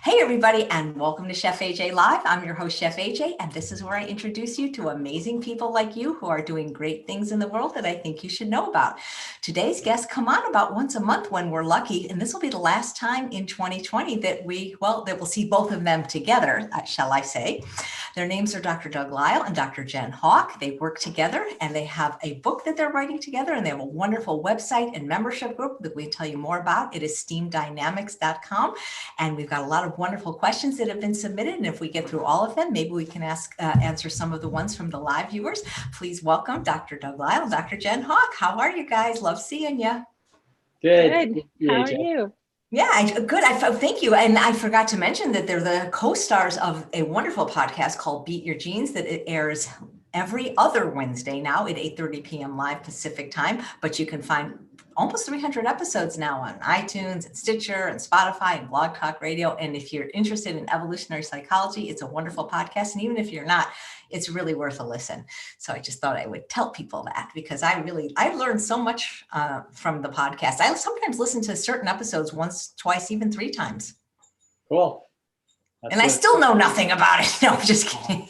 Hey everybody, and welcome to Chef AJ Live. I'm your host, Chef AJ, and this is where I introduce you to amazing people like you who are doing great things in the world that I think you should know about. Today's guests come on about once a month when we're lucky, and this will be the last time in 2020 that we'll see both of them together, shall I say. Their names are Dr. Doug Lisle and Dr. Jen Howk. They work together and they have a book that they're writing together, and they have a wonderful website and membership group that we tell you more about. It is steamdynamics.com, and we've got a lot of wonderful questions that have been submitted. And if we get through all of them, maybe we can answer some of the ones from the live viewers. Please welcome Dr. Doug Lisle and Dr. Jen Howk. How are you guys? Love seeing you. Good. How are you? Yeah, good. Thank you. And I forgot to mention that they're the co-stars of a wonderful podcast called Beat Your Genes that it airs every other Wednesday now at 8:30 p.m. live Pacific time. But you can find almost 300 episodes now on iTunes and Stitcher and Spotify and Blog Talk Radio. And if you're interested in evolutionary psychology, it's a wonderful podcast. And even if you're not, it's really worth a listen. So I just thought I would tell people that because I've learned so much from the podcast. I sometimes listen to certain episodes once, twice, even 3 times. Cool. And I still know nothing about it. No, I'm just kidding.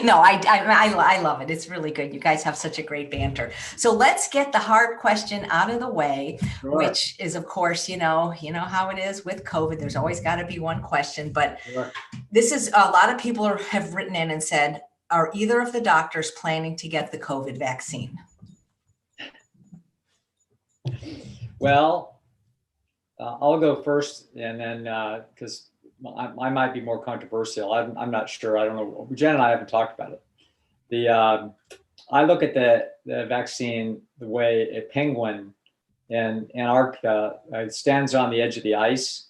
No, I love it. It's really good. You guys have such a great banter. So let's get the hard question out of the way, Sure. Which is, of course, you know how it is with COVID. There's always got to be one question, but Sure. this is a lot of people have written in and said, are either of the doctors planning to get the COVID vaccine? Well, I'll go first, and then because I might be more controversial. I'm not sure. I don't know. Jen and I haven't talked about it. I look at the vaccine the way a penguin in Antarctica stands on the edge of the ice.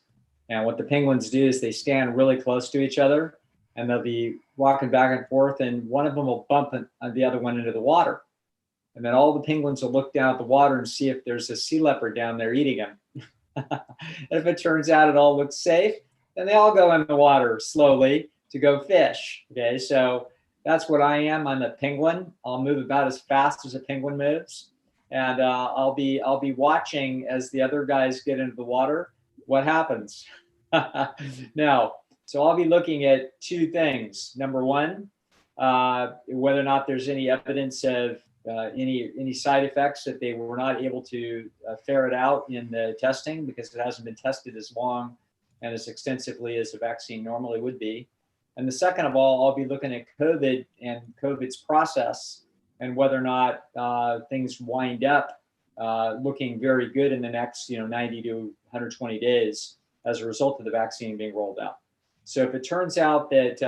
And what the penguins do is they stand really close to each other, and they'll be walking back and forth, and one of them will bump the other one into the water. And then all the penguins will look down at the water and see if there's a sea leopard down there eating them. If it turns out it all looks safe, then they all go in the water slowly to go fish. Okay, so that's what I am. I'm a penguin. I'll move about as fast as a penguin moves, and I'll be watching as the other guys get into the water. What happens? Now, so I'll be looking at 2 things. Number one, whether or not there's any evidence of any side effects that they were not able to ferret out in the testing because it hasn't been tested as long and as extensively as a vaccine normally would be. And the second of all, I'll be looking at COVID and COVID's process and whether or not things wind up looking very good in the next 90 to 120 days as a result of the vaccine being rolled out. So if it turns out that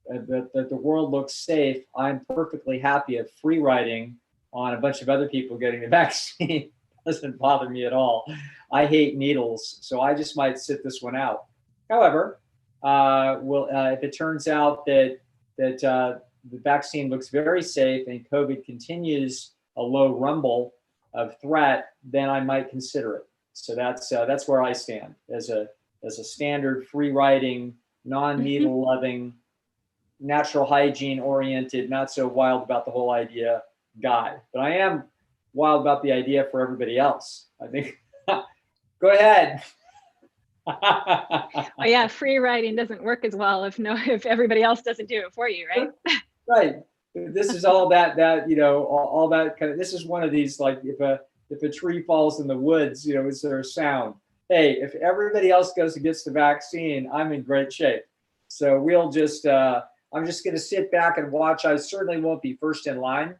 that the world looks safe, I'm perfectly happy of free riding on a bunch of other people getting the vaccine. Doesn't bother me at all. I hate needles, so I just might sit this one out. However, if it turns out that the vaccine looks very safe and COVID continues a low rumble of threat, then I might consider it. So that's where I stand as a standard free riding, non-needle loving, natural hygiene oriented, not so wild about the whole idea guy. But I am wild about the idea for everybody else. I think. Go ahead. Oh yeah, free riding doesn't work as well if everybody else doesn't do it for you, right? Right. This is all that all that kind of. This is one of these, like if a tree falls in the woods, is there a sound? Hey, if everybody else goes and gets the vaccine, I'm in great shape. So we'll just. I'm just going to sit back and watch. I certainly won't be first in line.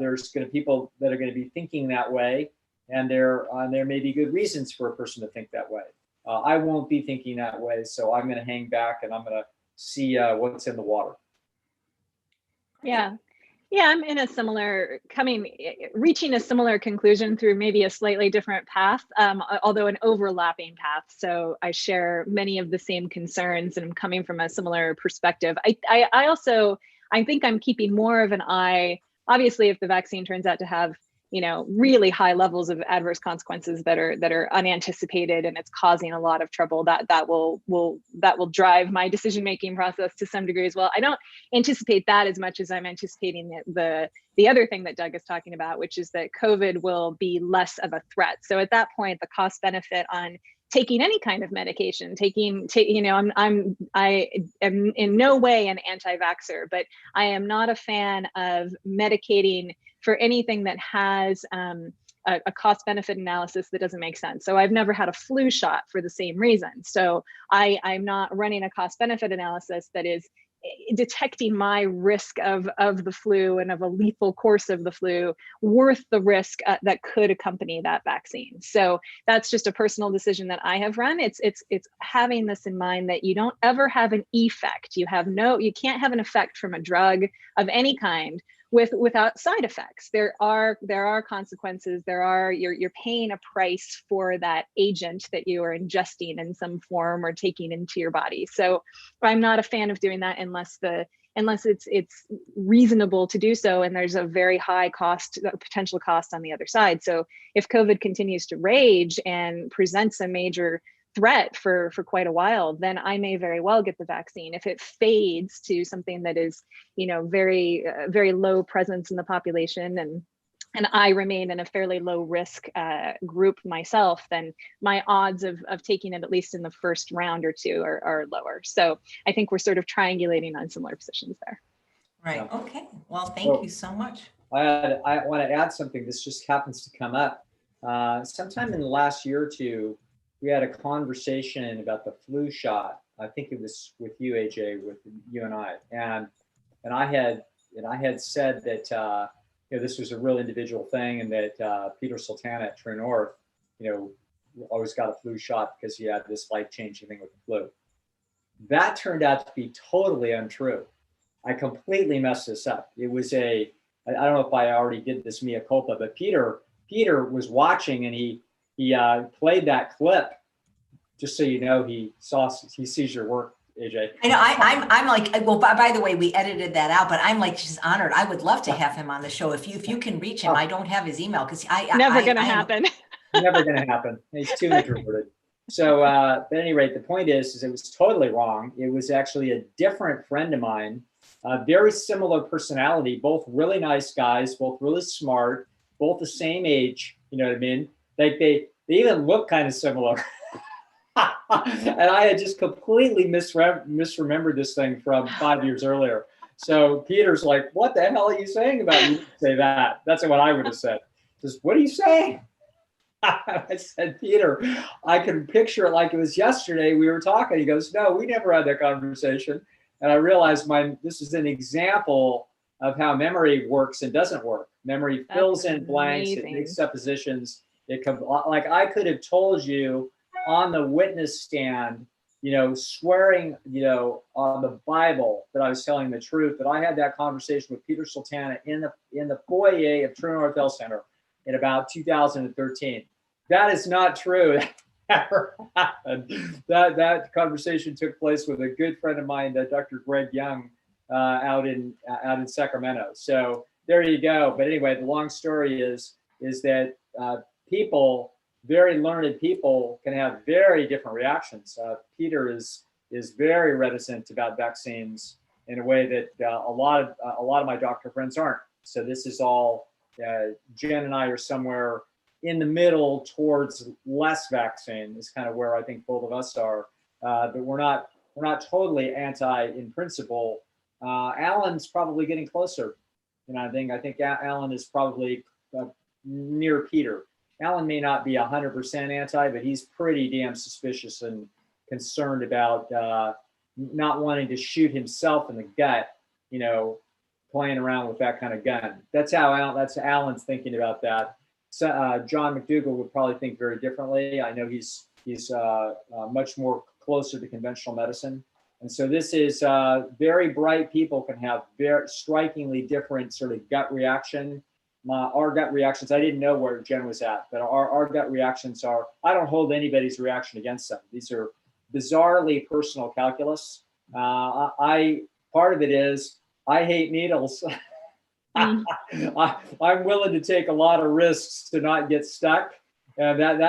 There's going to be people that are going to be thinking that way, and there may be good reasons for a person to think that way. I won't be thinking that way, so I'm going to hang back and I'm going to see what's in the water. Yeah, I'm in reaching a similar conclusion through maybe a slightly different path, although an overlapping path. So I share many of the same concerns, and I'm coming from a similar perspective. I think I'm keeping more of an eye. Obviously, if the vaccine turns out to have really high levels of adverse consequences that are unanticipated and it's causing a lot of trouble, that will drive my decision-making process to some degree as well. I don't anticipate that as much as I'm anticipating the other thing that Doug is talking about, which is that COVID will be less of a threat. So at that point, the cost benefit on taking any kind of medication, I am in no way an anti-vaxxer, but I am not a fan of medicating for anything that has a cost benefit analysis that doesn't make sense. So I've never had a flu shot for the same reason. So I'm not running a cost benefit analysis that is detecting my risk of the flu and of a lethal course of the flu worth the risk that could accompany that vaccine. So that's just a personal decision that I have run. It's having this in mind that you don't ever have an effect. You can't have an effect from a drug of any kind without side effects. There are consequences. You're paying a price for that agent that you are ingesting in some form or taking into your body. So I'm not a fan of doing that unless it's reasonable to do so, and there's a very high potential cost on the other side. So if COVID continues to rage and presents a major threat for quite a while, then I may very well get the vaccine. If it fades to something that is, very very low presence in the population, and I remain in a fairly low risk group myself, then my odds of taking it, at least in the first round or two, are lower. So I think we're sort of triangulating on similar positions there. Right. Okay. Well, thank you so much. I want to add something. This just happens to come up. Sometime in the last year or two, we had a conversation about the flu shot. I think it was with you, AJ, with you and I, and I had said that this was a real individual thing, and that Peter Sultana at TrueNorth, always got a flu shot because he had this life-changing thing with the flu. That turned out to be totally untrue. I completely messed this up. It was I don't know if I already did this mea culpa, but Peter was watching, and he played that clip, just so you know. He sees your work, AJ. I know. I'm like, well, by the way, we edited that out, but I'm like just honored. I would love to have him on the show. If you can reach him. I don't have his email because never gonna happen. Never gonna happen. He's too introverted. So at any rate, the point is it was totally wrong. It was actually a different friend of mine, very similar personality, both really nice guys, both really smart, both the same age. You know what I mean? Like they even look kind of similar. And I had just completely misremembered this thing from 5 years earlier. So Peter's like, "What the hell are you saying about me?" Say that. That's what I would have said. Just, "What are you saying?" I said, "Peter, I can picture it like it was yesterday. We were talking." He goes, "No, we never had that conversation." And I realized this is an example of how memory works and doesn't work. Memory fills in blanks. It makes suppositions. Like I could have told you on the witness stand, swearing, on the Bible that I was telling the truth, that I had that conversation with Peter Sultana in the foyer of TrueNorth Health Center in about 2013. That is not true. That never happened. That conversation took place with a good friend of mine, Dr. Greg Young, out in Sacramento. So there you go. But anyway, the long story is that people, very learned people, can have very different reactions. Peter is very reticent about vaccines in a way that a lot of my doctor friends aren't. So this is all Jen and I are somewhere in the middle towards less vaccine is kind of where I think both of us are. But we're not totally anti in principle. Alan's probably getting closer. I think Alan is probably near Peter. Alan may not be 100% anti, but he's pretty damn suspicious and concerned about not wanting to shoot himself in the gut, playing around with that kind of gun. That's Alan's thinking about that. So, John McDougall would probably think very differently. I know he's much more closer to conventional medicine. And so this is very bright people can have very strikingly different sort of gut reaction. Our gut reactions, I didn't know where Jen was at, but our gut reactions are, I don't hold anybody's reaction against them. These are bizarrely personal calculus. Part of it is I hate needles. I'm willing to take a lot of risks to not get stuck. And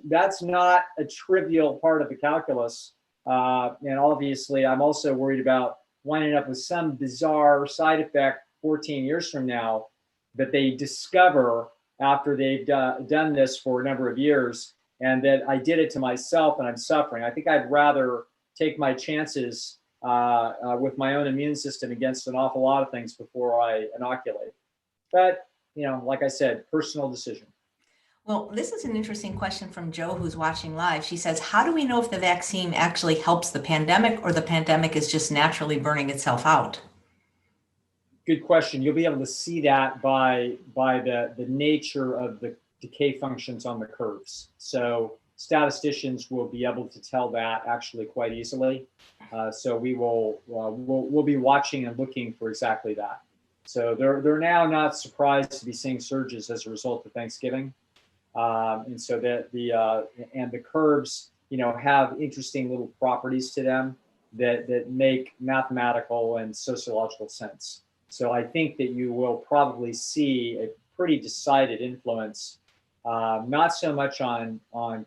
that's not a trivial part of the calculus. And obviously, I'm also worried about winding up with some bizarre side effect 14 years from now that they discover after they've done this for a number of years, and that I did it to myself and I'm suffering. I think I'd rather take my chances with my own immune system against an awful lot of things before I inoculate. But, like I said, personal decision. Well, this is an interesting question from Joe, who's watching live. She says, how do we know if the vaccine actually helps the pandemic or the pandemic is just naturally burning itself out? Good question. You'll be able to see that by the nature of the decay functions on the curves. So statisticians will be able to tell that actually quite easily. So we'll be watching and looking for exactly that. So they're now not surprised to be seeing surges as a result of Thanksgiving. And so that the curves, have interesting little properties to them that make mathematical and sociological sense. So I think that you will probably see a pretty decided influence, not so much on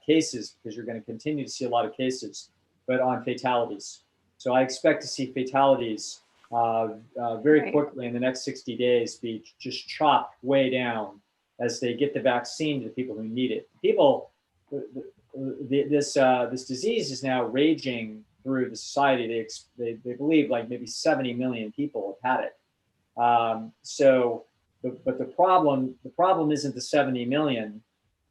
cases, because you're going to continue to see a lot of cases, but on fatalities. So I expect to see fatalities very quickly in the next 60 days be just chopped way down as they get the vaccine to the people who need it. This disease is now raging through the society. They believe like maybe 70 million people have had it. But the problem isn't the 70 million.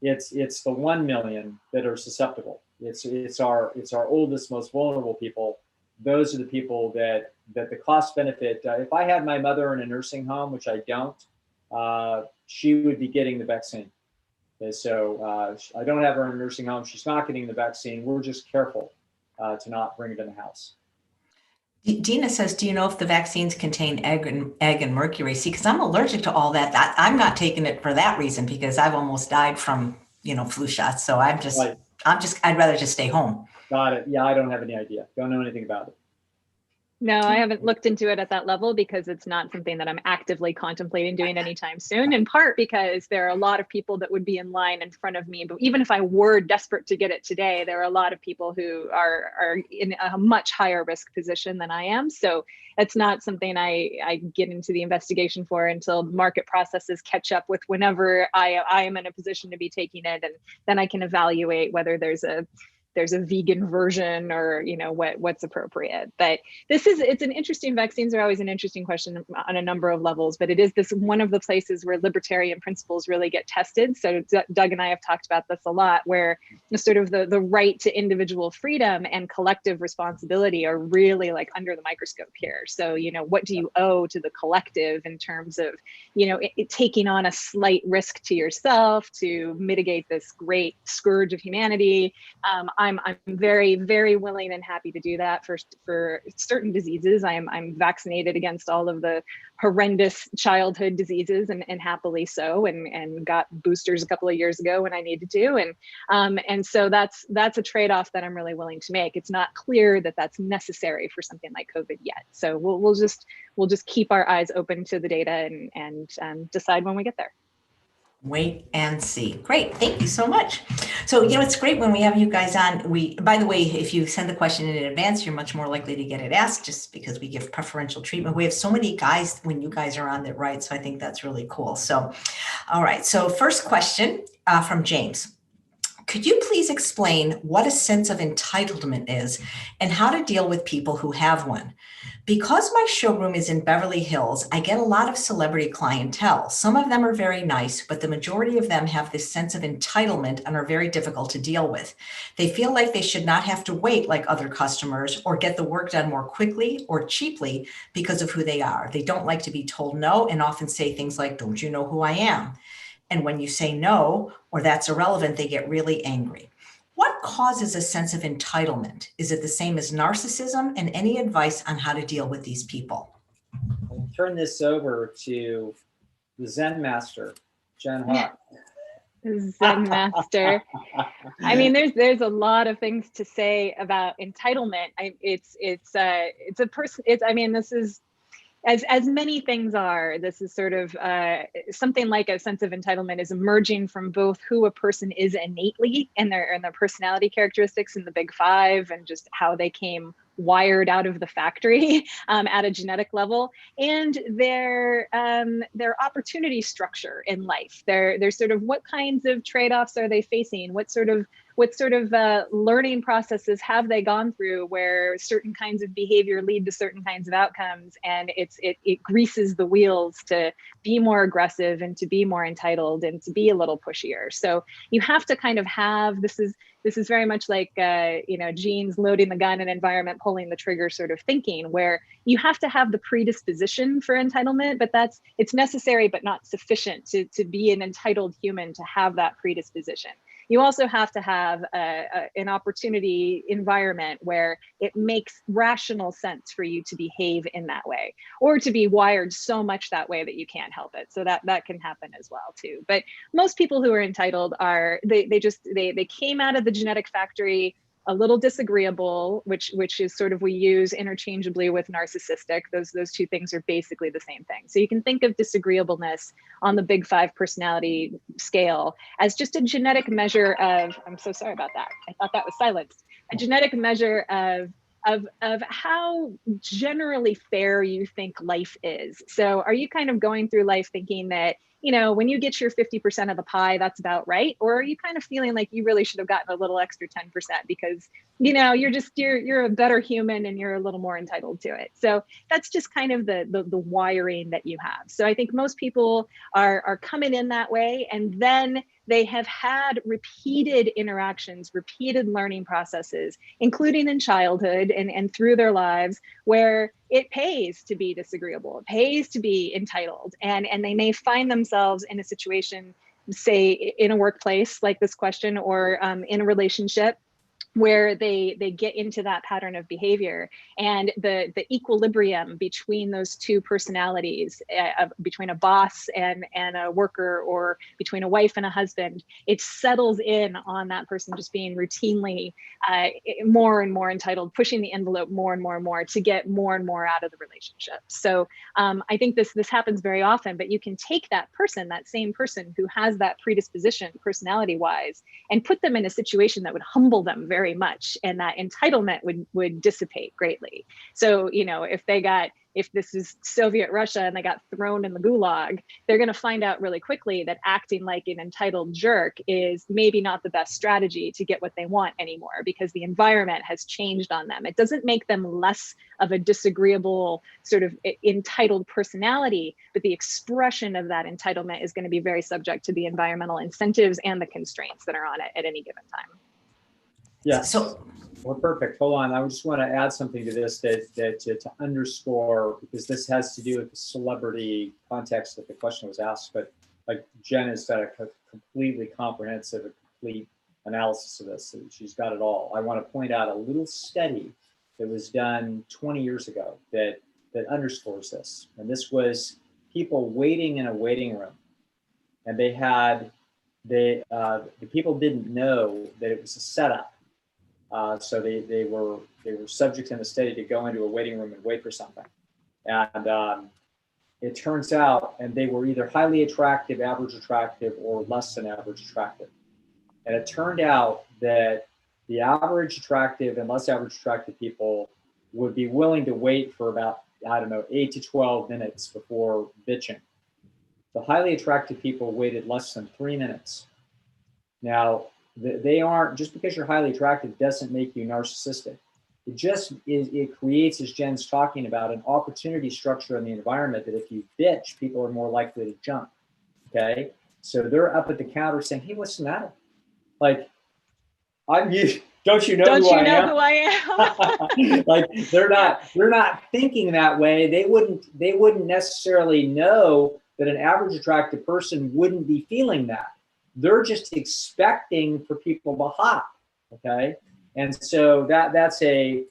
It's the 1 million that are susceptible. It's our oldest, most vulnerable people. Those are the people that the cost benefit. If I had my mother in a nursing home, which I don't, she would be getting the vaccine. Okay, so I don't have her in a nursing home. She's not getting the vaccine. We're just careful to not bring it in the house. Dina says, do you know if the vaccines contain egg and mercury? See, because I'm allergic to all that. I'm not taking it for that reason, because I've almost died from, flu shots. So I'd rather just stay home. Got it. Yeah, I don't have any idea. Don't know anything about it. No, I haven't looked into it at that level because it's not something that I'm actively contemplating doing anytime soon, in part because there are a lot of people that would be in line in front of me. But even if I were desperate to get it today, there are a lot of people who are in a much higher risk position than I am. So it's not something I get into the investigation for until market processes catch up with whenever I am in a position to be taking it. And then I can evaluate whether there's a vegan version or what's appropriate. But it's an interesting, vaccines are always an interesting question on a number of levels, but it is this one of the places where libertarian principles really get tested. So Doug and I have talked about this a lot, where sort of the right to individual freedom and collective responsibility are really like under the microscope here. So what do you owe to the collective in terms of taking on a slight risk to yourself to mitigate this great scourge of humanity? I'm very, very willing and happy to do that for certain diseases. I'm vaccinated against all of the horrendous childhood diseases, and happily so, and got boosters a couple of years ago when I needed to, and so that's a trade-off that I'm really willing to make. It's not clear that that's necessary for something like COVID yet, so we'll just keep our eyes open to the data and decide when we get there. Wait and see. Great. Thank you so much. So, it's great when we have you guys on. By the way, if you send the question in advance, you're much more likely to get it asked, just because we give preferential treatment. We have so many guys when you guys are on that write, so I think that's really cool. So, all right. So first question from James. Could you please explain what a sense of entitlement is and how to deal with people who have one? Because my showroom is in Beverly Hills, I get a lot of celebrity clientele. Some of them are very nice, but the majority of them have this sense of entitlement and are very difficult to deal with. They feel like they should not have to wait like other customers or get the work done more quickly or cheaply because of who they are. They don't like to be told no and often say things like, "Don't you know who I am?" And when you say no, or that's irrelevant, they get really angry. What causes a sense of entitlement? Is it the same as narcissism? And any advice on how to deal with these people? I'll turn this over to the Zen master, Jen Howk. Zen master. I mean, there's a lot of things to say about entitlement. This is, as many things are, this is sort of something like a sense of entitlement is emerging from both who a person is innately and their personality characteristics in the big five, and just how they came wired out of the factory at a genetic level, and their opportunity structure in life. They're sort of, what kinds of trade-offs are they facing? What what sort of learning processes have they gone through where certain kinds of behavior lead to certain kinds of outcomes, and it greases the wheels to be more aggressive and to be more entitled and to be a little pushier. So you have to kind of have, this is very much like, genes loading the gun and environment pulling the trigger sort of thinking, where you have to have the predisposition for entitlement, but it's necessary but not sufficient to be an entitled human to have that predisposition. You also have to have an opportunity environment where it makes rational sense for you to behave in that way, or to be wired so much that way that you can't help it. So that can happen as well too. But most people who are entitled they came out of the genetic factory a little disagreeable, which is sort of, we use interchangeably with narcissistic. Those two things are basically the same thing. So you can think of disagreeableness on the Big Five personality scale as just a genetic measure of, I'm so sorry about that, I thought that was silenced, a genetic measure of how generally fair you think life is. So are you kind of going through life thinking that, when you get your 50% of the pie, that's about right? Or are you kind of feeling like you really should have gotten a little extra 10% because, you're a better human and you're a little more entitled to it. So that's just kind of the wiring that you have. So I think most people are coming in that way, and then they have had repeated interactions, repeated learning processes, including in childhood and through their lives, where it pays to be disagreeable, it pays to be entitled. And they may find themselves in a situation, say in a workplace like this question, or in a relationship, where they get into that pattern of behavior, and the equilibrium between those two personalities, between a boss and a worker, or between a wife and a husband, it settles in on that person just being routinely more and more entitled, pushing the envelope more and more and more to get more and more out of the relationship. So I think this happens very often, but you can take that same person who has that predisposition personality-wise, and put them in a situation that would humble them very much, and that entitlement would dissipate greatly. So if this is Soviet Russia and they got thrown in the gulag, they're going to find out really quickly that acting like an entitled jerk is maybe not the best strategy to get what they want anymore, because the environment has changed on them. It doesn't make them less of a disagreeable sort of entitled personality, but the expression of that entitlement is going to be very subject to the environmental incentives and the constraints that are on it at any given time. Yeah. So, well, perfect. Hold on. I just want to add something to this to underscore, because this has to do with the celebrity context that the question was asked. But like Jen has got a completely comprehensive, a complete analysis of this. She's got it all. I want to point out a little study that was done 20 years ago that underscores this. And this was people waiting in a waiting room, and the people didn't know that it was a setup. So they were subject in the study to go into a waiting room and wait for something. And it turns out, and they were either highly attractive, average attractive, or less than average attractive. And it turned out that the average attractive and less average attractive people would be willing to wait for about, 8 to 12 minutes before bitching. The highly attractive people waited less than 3 minutes. Now, they aren't, just because you're highly attractive doesn't make you narcissistic. It creates, as Jen's talking about, an opportunity structure in the environment that if you bitch, people are more likely to jump. Okay. So they're up at the counter saying, hey, what's the matter? Like, I'm you. Don't you know who I am? Like, they're not thinking that way. They wouldn't necessarily know that an average attractive person wouldn't be feeling that. They're just expecting for people to hop, okay? And so that's a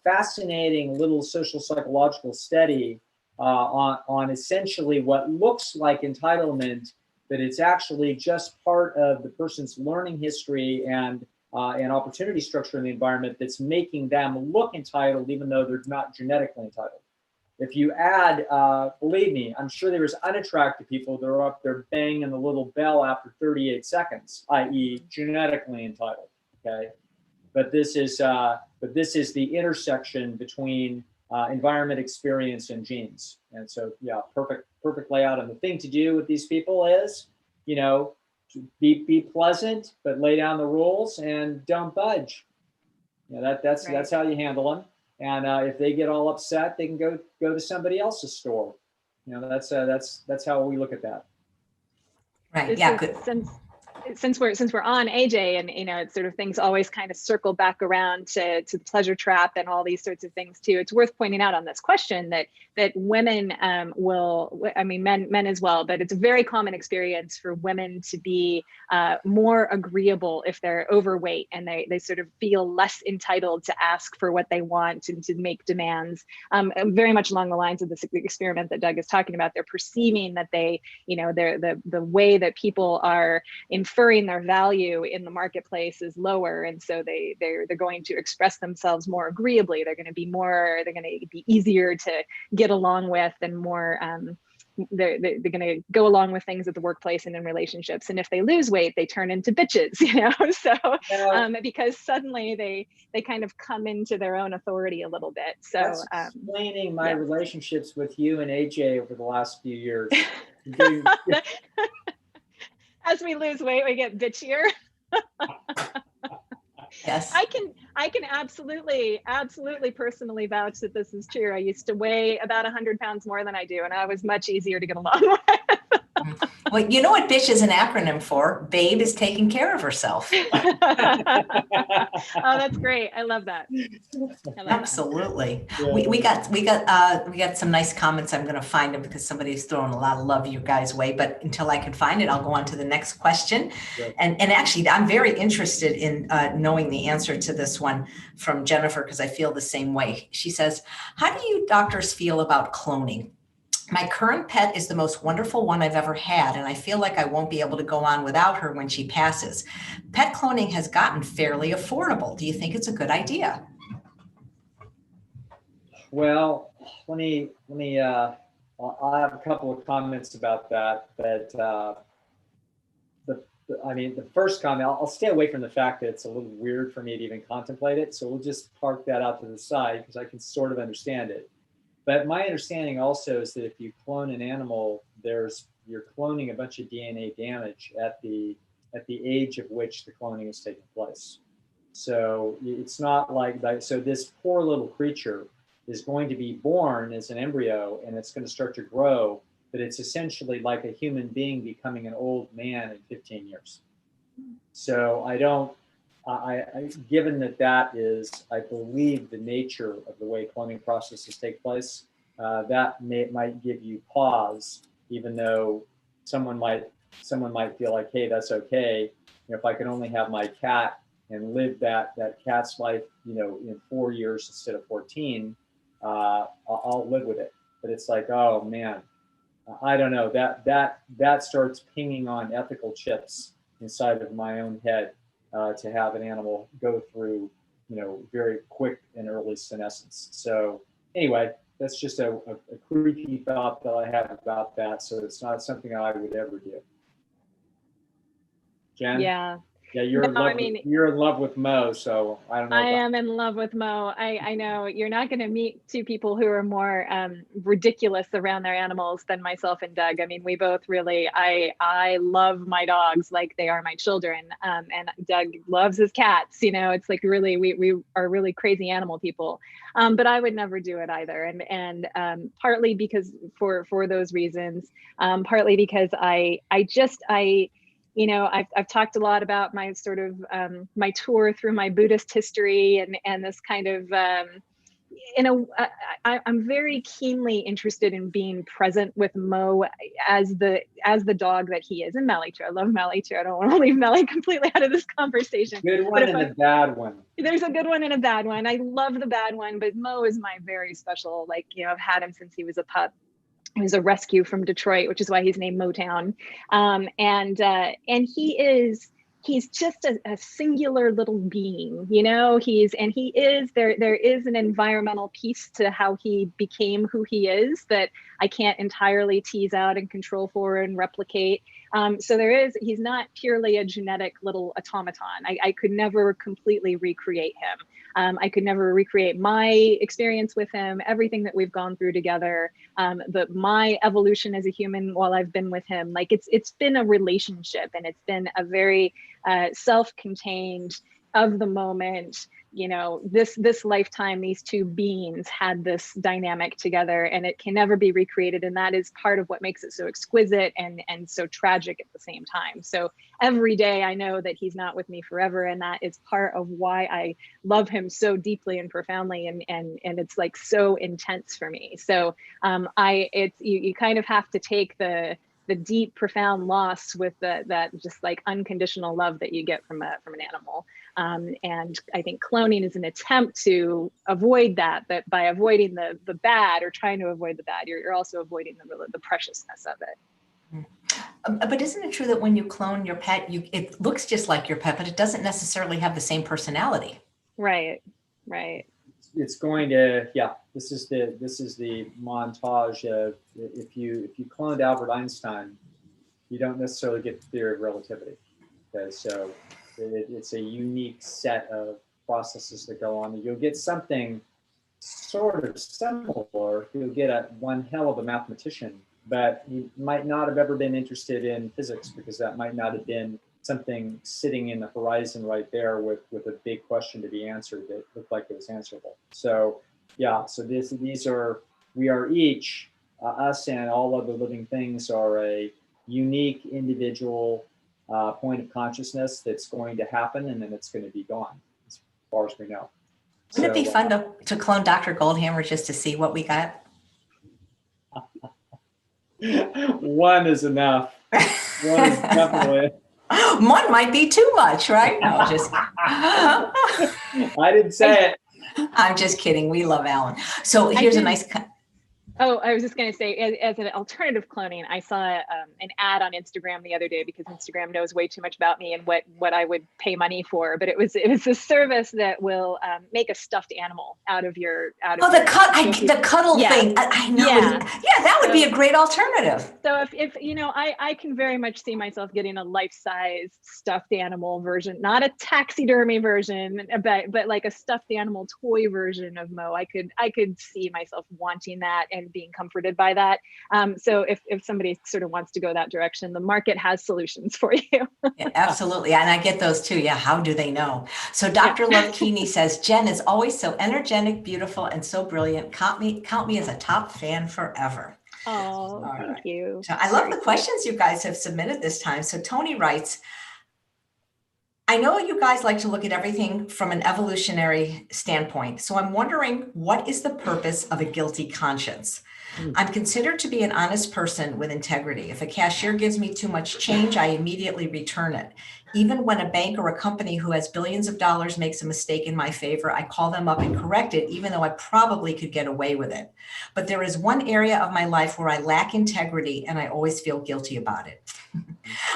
fascinating little social psychological study on essentially what looks like entitlement, but it's actually just part of the person's learning history and opportunity structure in the environment that's making them look entitled, even though they're not genetically entitled. If you add, believe me, I'm sure there's unattractive people that are up there banging the little bell after 38 seconds, i.e. genetically entitled, okay? But this is the intersection between environment, experience, and genes. And so, yeah, perfect layout. And the thing to do with these people is, be pleasant, but lay down the rules and don't budge. That's how you handle them. And if they get all upset, they can go to somebody else's store. That's how we look at that. Right. This Yeah. is, Good. since we're on AJ, and it's sort of things always kind of circle back around to the pleasure trap and all these sorts of things too. It's worth pointing out on this question that women men as well, but it's a very common experience for women to be more agreeable if they're overweight, and they sort of feel less entitled to ask for what they want and to make demands. Very much along the lines of this experiment that Doug is talking about. They're perceiving that they're the way that people are inferring their value in the marketplace is lower, and so they're going to express themselves more agreeably. They're going to be easier to get along with, and more they're going to go along with things at the workplace and in relationships. And if they lose weight, they turn into bitches, so because suddenly they kind of come into their own authority a little bit. So that's explaining my relationships with you and AJ over the last few years. As we lose weight, we get bitchier. Yes. I can absolutely personally vouch that this is true. I used to weigh about 100 pounds more than I do, and I was much easier to get along with. Well, you know what BITCH is an acronym for? Babe is taking care of herself. Oh, that's great. I love that. Absolutely. Yeah. We got some nice comments. I'm going to find them because somebody's throwing a lot of love your guys' way, but until I can find it, I'll go on to the next question. Right. And actually, I'm very interested in knowing the answer to this one from Jennifer, because I feel the same way. She says, how do you doctors feel about cloning? My current pet is the most wonderful one I've ever had, and I feel like I won't be able to go on without her when she passes. Pet cloning has gotten fairly affordable. Do you think it's a good idea? Well, let me. I'll have a couple of comments about that. But the first comment, I'll stay away from the fact that it's a little weird for me to even contemplate it. So we'll just park that out to the side because I can sort of understand it. But my understanding also is that if you clone an animal, you're cloning a bunch of DNA damage at the age of which the cloning is taking place. So it's not so this poor little creature is going to be born as an embryo, and it's going to start to grow, but it's essentially like a human being becoming an old man in 15 years. So given that is, I believe, the nature of the way cloning processes take place, that might give you pause, even though someone might feel like, hey, that's okay. If I can only have my cat and live that cat's life, in 4 years instead of 14, I'll live with it. But it's like, oh man, I don't know. That starts pinging on ethical chips inside of my own head. To have an animal go through, very quick and early senescence. So anyway, that's just a creepy thought that I have about that. So it's not something I would ever do. Jen? Yeah, you're in love with Mo, so I don't know. I am in love with Mo. I know you're not going to meet two people who are more ridiculous around their animals than myself and Doug. I mean, we both really, I love my dogs like they are my children. And Doug loves his cats. It's like really, we are really crazy animal people. But I would never do it either. And partly because for those reasons, partly because I've talked a lot about my sort of my tour through my Buddhist history and this kind of, I'm very keenly interested in being present with Mo as the dog that he is, and Melly too. I love Melly too. I don't want to leave Melly completely out of this conversation. Good one and a bad one. There's a good one and a bad one. I love the bad one, but Mo is my very special, I've had him since he was a pup. He was a rescue from Detroit, which is why he's named Motown. And he's just a singular little being, there is an environmental piece to how he became who he is that I can't entirely tease out and control for and replicate. He's not purely a genetic little automaton. I could never completely recreate him. I could never recreate my experience with him, everything that we've gone through together, but my evolution as a human while I've been with him, like it's been a relationship, and it's been a very self-contained, of the moment, this lifetime, these two beings had this dynamic together, and it can never be recreated. And that is part of what makes it so exquisite and so tragic at the same time. So every day I know that he's not with me forever, and that is part of why I love him so deeply and profoundly, and it's like so intense for me. So you kind of have to take the deep, profound loss with that just like unconditional love that you get from an animal. And I think cloning is an attempt to avoid that, but by avoiding the bad, or trying to avoid the bad, you're also avoiding the preciousness of it. But isn't it true that when you clone your pet, it looks just like your pet, but it doesn't necessarily have the same personality? Right. It's going to, yeah, this is the montage of, if you cloned Albert Einstein, you don't necessarily get the theory of relativity. Okay, so it's a unique set of processes that go on. You'll get something sort of similar. You'll get one hell of a mathematician, but he might not have ever been interested in physics, because that might not have been something sitting in the horizon right there with a big question to be answered that looked like it was answerable. So yeah, so we are each, us and all other living things are a unique individual point of consciousness that's going to happen, and then it's going to be gone, as far as we know. Wouldn't it be fun to clone Dr. Goldhammer just to see what we got? One is enough. One is definitely. One might be too much, right? No, just. I didn't say it. I'm just kidding. We love Alan. So here's a nice. Oh, I was just going to say, as an alternative cloning, I saw an ad on Instagram the other day, because Instagram knows way too much about me and what I would pay money for. But it was a service that will make a stuffed animal out of your the cuddle thing. I know. Yeah, that would be a great alternative. So if I can very much see myself getting a life-size stuffed animal version, not a taxidermy version, but like a stuffed animal toy version of Mo. I could see myself wanting that and being comforted by that. So if somebody sort of wants to go that direction, the market has solutions for you. Yeah, absolutely. And I get those too. Yeah. How do they know? So Dr. Love Keeney says, Jen is always so energetic, beautiful, and so brilliant. Count me as a top fan forever. Oh, thank you. So I love the questions you guys have submitted this time. So Tony writes, I know you guys like to look at everything from an evolutionary standpoint. So I'm wondering, what is the purpose of a guilty conscience? I'm considered to be an honest person with integrity. If a cashier gives me too much change, I immediately return it. Even when a bank or a company who has billions of dollars makes a mistake in my favor, I call them up and correct it, even though I probably could get away with it. But there is one area of my life where I lack integrity, and I always feel guilty about it.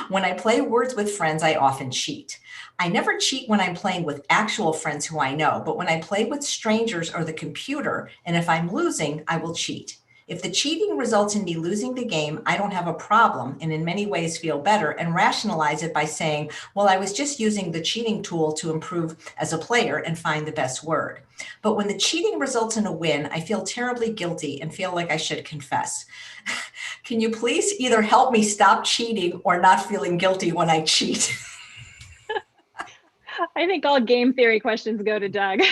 When I play words with friends, I often cheat. I never cheat when I'm playing with actual friends who I know, but when I play with strangers or the computer, and if I'm losing, I will cheat. If the cheating results in me losing the game, I don't have a problem, and in many ways feel better and rationalize it by saying, well, I was just using the cheating tool to improve as a player and find the best word. But when the cheating results in a win, I feel terribly guilty and feel like I should confess. Can you please either help me stop cheating or not feeling guilty when I cheat? I think all game theory questions go to Doug.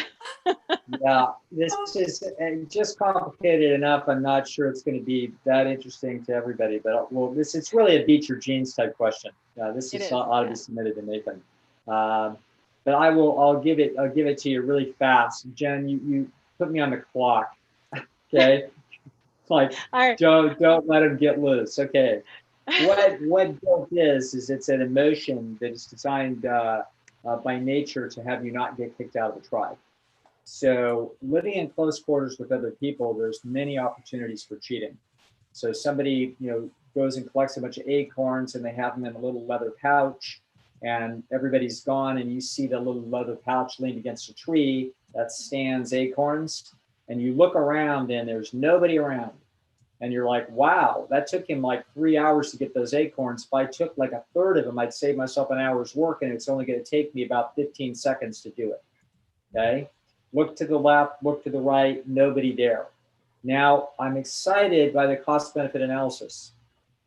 Yeah, this is just complicated enough. I'm not sure it's going to be that interesting to everybody, but it's really a beat your genes type question. This is ought to be submitted to Nathan. But I'll give it to you really fast. Jen, you put me on the clock. Okay. Like, right. Don't let him get loose. Okay. What guilt is it's an emotion that is designed by nature to have you not get kicked out of the tribe. So living in close quarters with other people, there's many opportunities for cheating. So somebody, goes and collects a bunch of acorns and they have them in a little leather pouch, and everybody's gone, and you see the little leather pouch leaned against a tree that stands acorns, and you look around and there's nobody around. And you're like, wow, that took him like 3 hours to get those acorns. If I took like a third of them, I'd save myself an hour's work, and it's only going to take me about 15 seconds to do it. Okay. Look to the left, look to the right, nobody there. Now, I'm excited by the cost benefit analysis.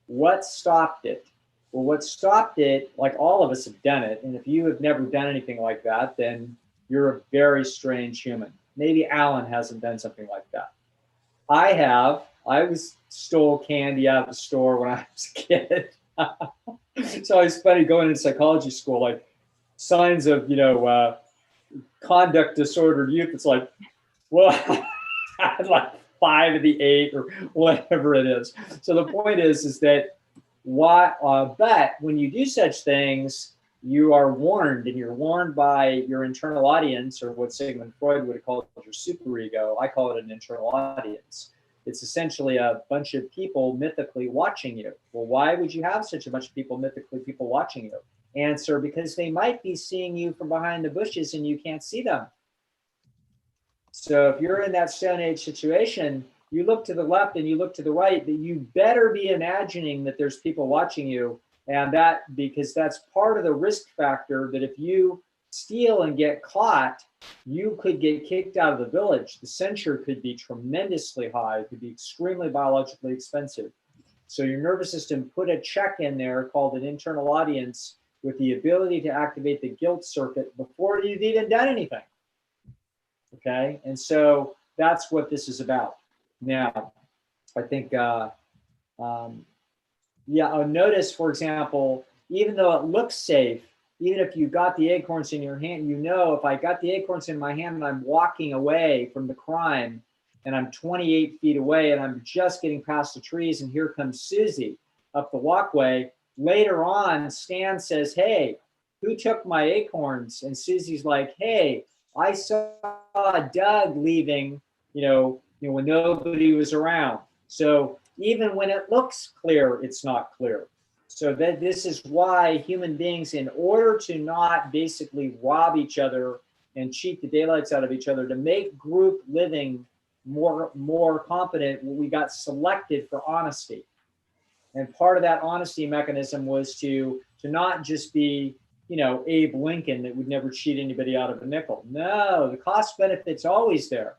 What stopped it? Well, what stopped it, like all of us have done it, and if you have never done anything like that, then you're a very strange human. Maybe Alan hasn't done something like that. I have. I stole candy out of the store when I was a kid. So it's funny going into psychology school, like signs of, conduct disordered youth. It's like, well, I had like 5 of the 8 or whatever it is. So the point is that but when you do such things, you are warned, and you're warned by your internal audience, or what Sigmund Freud would have called your superego. I call it an internal audience. It's essentially a bunch of people mythically watching you. Well, why would you have such a bunch of people watching you? Answer: because they might be seeing you from behind the bushes and you can't see them. So if you're in that Stone Age situation, you look to the left and you look to the right, that you better be imagining that there's people watching you. And because that's part of the risk factor, that if you steal and get caught, you could get kicked out of the village. The censure could be tremendously high. It could be extremely biologically expensive. So your nervous system put a check in there called an internal audience, with the ability to activate the guilt circuit before you've even done anything. Okay, and so that's what this is about. Now, I think, notice, for example, even though it looks safe, even if you got the acorns in your hand, if I got the acorns in my hand and I'm walking away from the crime, and I'm 28 feet away and I'm just getting past the trees, and here comes Susie up the walkway. Later on, Stan says, "Hey, who took my acorns?" And Susie's like, "Hey, I saw Doug leaving, when nobody was around." So even when it looks clear, it's not clear. So that this is why human beings, in order to not basically rob each other and cheat the daylights out of each other, to make group living more competent, we got selected for honesty. And part of that honesty mechanism was to not just be, Abe Lincoln that would never cheat anybody out of a nickel. No, the cost benefit's always there.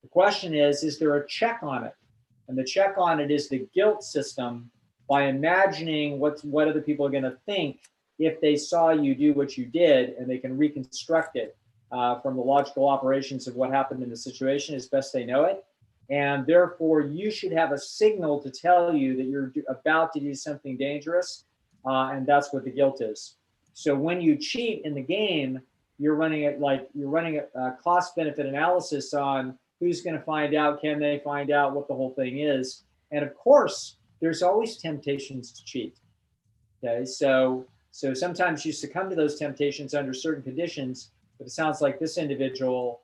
The question is there a check on it? And the check on it is the guilt system, by imagining what other people are going to think if they saw you do what you did, and they can reconstruct it from the logical operations of what happened in the situation as best they know it. And therefore, you should have a signal to tell you that you're about to do something dangerous, and that's what the guilt is. So when you cheat in the game, you're running a cost-benefit analysis on who's going to find out, can they find out, what the whole thing is. And of course, there's always temptations to cheat. Okay, so sometimes you succumb to those temptations under certain conditions, but it sounds like this individual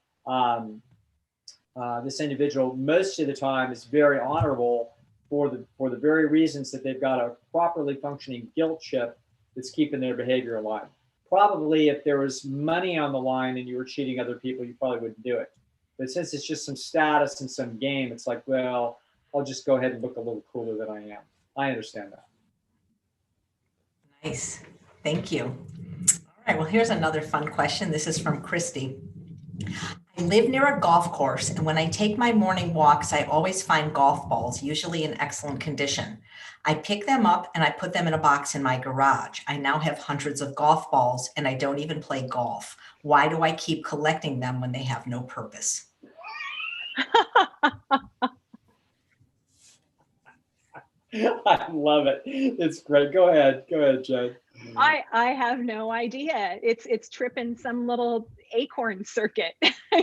most of the time is very honorable for the very reasons that they've got a properly functioning guilt chip that's keeping their behavior alive. Probably if there was money on the line and you were cheating other people, you probably wouldn't do it. But since it's just some status and some game, it's like, well, I'll just go ahead and look a little cooler than I am. I understand that. Nice. Thank you. All right. Well, here's another fun question. This is from Christy. I live near a golf course, and when I take my morning walks, I always find golf balls, usually in excellent condition. I pick them up and I put them in a box in my garage. I now have hundreds of golf balls, and I don't even play golf. Why do I keep collecting them when they have no purpose? I love it. It's great. Go ahead, Jen. I have no idea. It's tripping some little acorn circuit.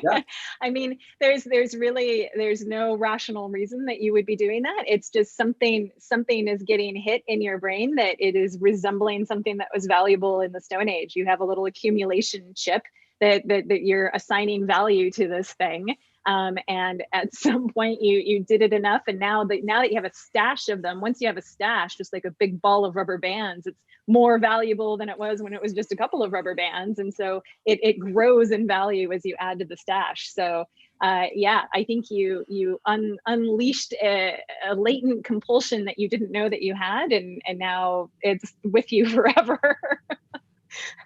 Yeah. I mean, there's no rational reason that you would be doing that. It's just something is getting hit in your brain that it is resembling something that was valuable in the Stone Age. You have a little accumulation chip that you're assigning value to this thing. And at some point you did it enough. And now that you have a stash of them, once you have a stash, just like a big ball of rubber bands, it's more valuable than it was when it was just a couple of rubber bands. And so it grows in value as you add to the stash. So yeah, I think you unleashed a latent compulsion that you didn't know that you had, and now it's with you forever.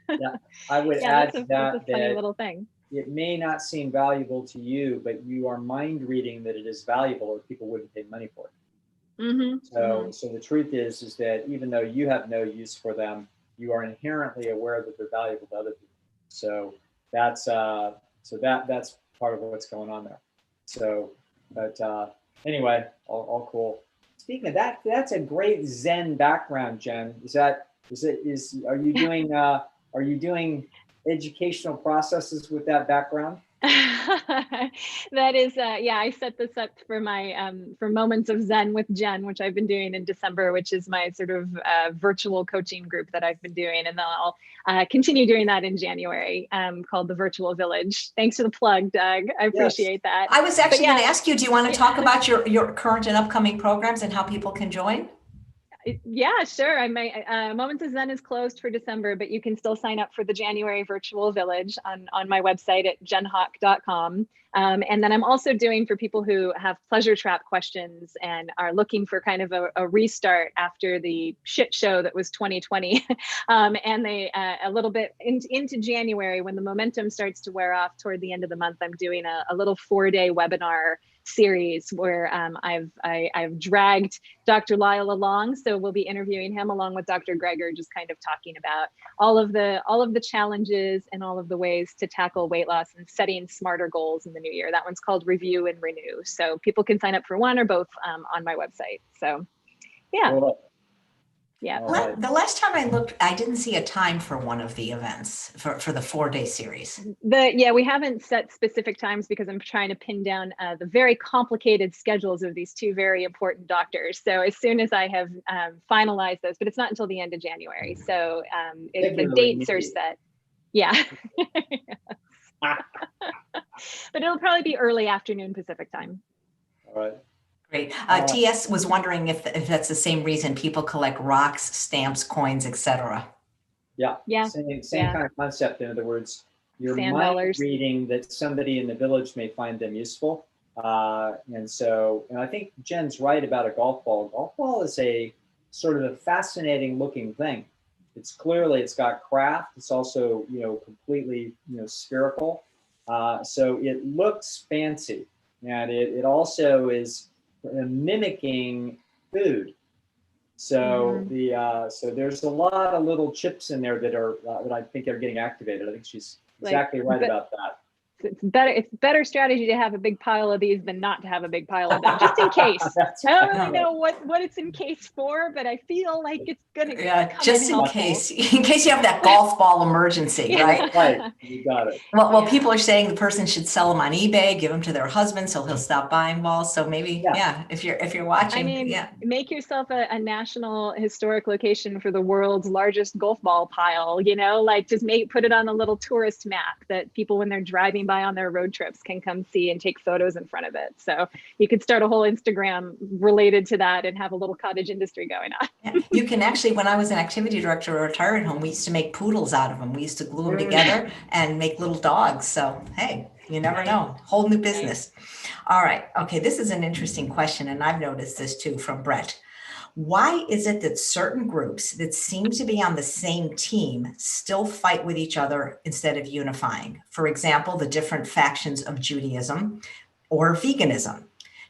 Yeah, I would Yeah, add to that's a that funny that little thing. it may not seem valuable to you, but you are mind reading that it is valuable, or people wouldn't pay money for it. Mm-hmm, So the truth is that even though you have no use for them, you are inherently aware that they're valuable to other people. So that's that's part of what's going on there. So, but anyway, all cool. Speaking of that, that's a great Zen background, Jen. Are you doing educational processes with that background? That is, yeah, I set this up for my for Moments of Zen with Jen, which I've been doing in December, which is my sort of virtual coaching group that I've been doing, and then I'll continue doing that in January, called the Virtual Village. Thanks for the plug, Doug. I appreciate that. I was actually yeah, going to ask you, do you want to talk about your current and upcoming programs and how people can join? Yeah, sure. I may, Moments of Zen is closed for December, but you can still sign up for the January Virtual Village on my website at jenhowk.com. And then I'm also doing, for people who have pleasure trap questions and are looking for kind of a restart after the shit show that was 2020, and they a little bit into January, when the momentum starts to wear off toward the end of the month, I'm doing a little 4-day webinar series where I've dragged Dr. Lisle along. So we'll be interviewing him along with Dr. Greger, just kind of talking about all of the challenges and all of the ways to tackle weight loss and setting smarter goals in the new year. That one's called Review and Renew. So people can sign up for one or both on my website. So yeah. Cool. Yeah. Right. The last time I looked, I didn't see a time for one of the events for the 4-day series. Yeah, we haven't set specific times because I'm trying to pin down the very complicated schedules of these two very important doctors. So as soon as I have finalized those, but it's not until the end of January. So if the dates are set, yeah. But it'll probably be early afternoon Pacific time. All right. Great. TS was wondering if that's the same reason people collect rocks, stamps, coins, etc. Yeah. Yeah. Same kind of concept. In other words, you're Sand mind dollars. reading that somebody in the village may find them useful. And I think Jen's right about a golf ball. Golf ball is a sort of a fascinating looking thing. It's got craft. It's also, completely, spherical. So it looks fancy, and it also is mimicking food. So so there's a lot of little chips in there that I think are getting activated. I think she's exactly right about that. It's better strategy to have a big pile of these than not to have a big pile of them, just in case. I don't really know what it's in case for, but I feel like it's gonna just in case you have that golf ball emergency, right? Right, you got it. Well, people are saying the person should sell them on eBay, give them to their husband so he'll stop buying balls. So maybe, if you're watching, make yourself a national historic location for the world's largest golf ball pile. Just put it on a little tourist map that people, when they're driving by on their road trips, can come see and take photos in front of it. So you could start a whole Instagram related to that and have a little cottage industry going on. You can actually, when I was an activity director at a retirement home, we used to make poodles out of them. We used to glue them together and make little dogs. So, hey, you never know. Whole new business. All right. Okay. This is an interesting question. And I've noticed this too from Brett. Why is it that certain groups that seem to be on the same team still fight with each other instead of unifying? For example, the different factions of Judaism or veganism.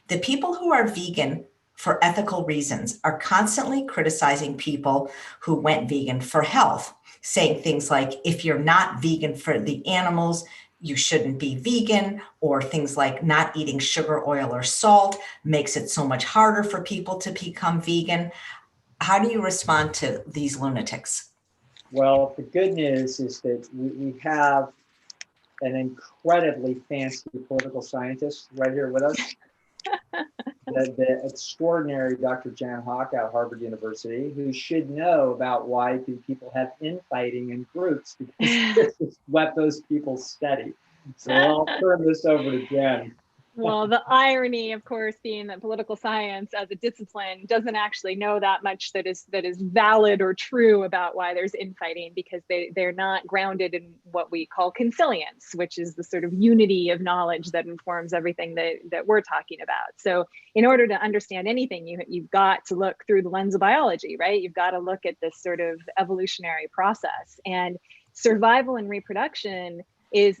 The people who are vegan for ethical reasons are constantly criticizing people who went vegan for health, saying things like, if you're not vegan for the animals, you shouldn't be vegan, or things like not eating sugar, oil, or salt makes it so much harder for people to become vegan. How do you respond to these lunatics? Well, the good news is that we have an incredibly fancy political scientist right here with us. The extraordinary Dr. Jan Howk at Harvard University, who should know about why people have infighting in groups, because this is what those people study. So I'll turn this over to Jan. Well, the irony, of course, being that political science as a discipline doesn't actually know that much that is valid or true about why there's infighting, because they're not grounded in what we call consilience, which is the sort of unity of knowledge that informs everything that we're talking about. So in order to understand anything, you've got to look through the lens of biology, right? You've got to look at this sort of evolutionary process, and survival and reproduction is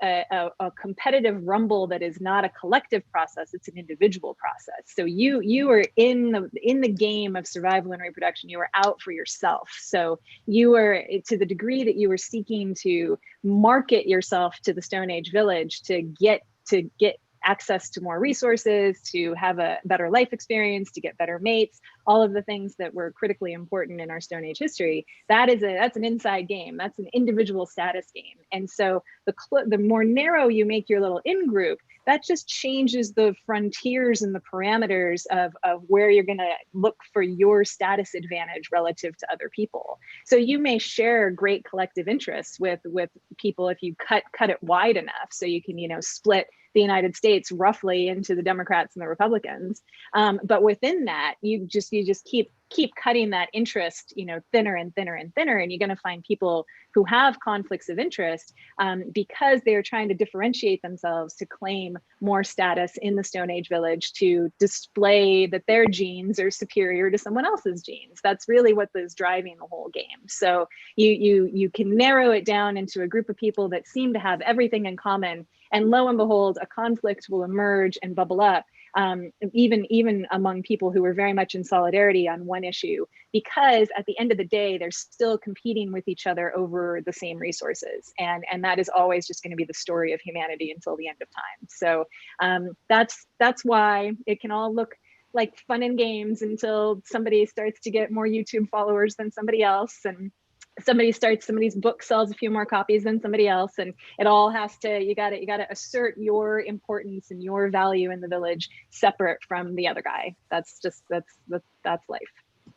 a competitive rumble that is not a collective process, it's an individual process. So you are in the game of survival and reproduction, you are out for yourself. So you are, to the degree that you are seeking to market yourself to the Stone Age village to get access to more resources, to have a better life experience, to get better mates, all of the things that were critically important in our Stone Age history, that's an inside game. That's an individual status game. And so the more narrow you make your little in-group, that just changes the frontiers and the parameters of where you're going to look for your status advantage relative to other people. So you may share great collective interests with people if you cut it wide enough, so you can, split the United States roughly into the Democrats and the Republicans. But within that, you just keep cutting that interest, thinner and thinner and thinner. And you're going to find people who have conflicts of interest because they're trying to differentiate themselves to claim more status in the Stone Age village, to display that their genes are superior to someone else's genes. That's really what is driving the whole game. So you can narrow it down into a group of people that seem to have everything in common, and lo and behold, a conflict will emerge and bubble up, even among people who are very much in solidarity on one issue, because at the end of the day, they're still competing with each other over the same resources. And that is always just going to be the story of humanity until the end of time. So that's why it can all look like fun and games until somebody starts to get more YouTube followers than somebody else, and somebody's book sells a few more copies than somebody else, and it all has to, you got to assert your importance and your value in the village separate from the other guy. That's life.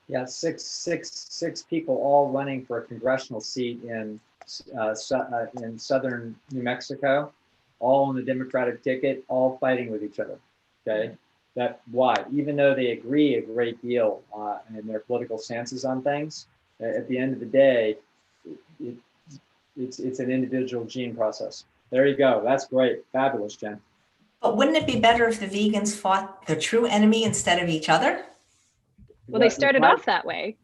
Yeah, six people all running for a congressional seat in southern New Mexico, all on the Democratic ticket, all fighting with each other. Okay, why? Even though they agree a great deal in their political stances on things, at the end of the day, it's an individual gene process. There you go. That's great. Fabulous, Jen. But wouldn't it be better if the vegans fought the true enemy instead of each other? Well, they started off that way.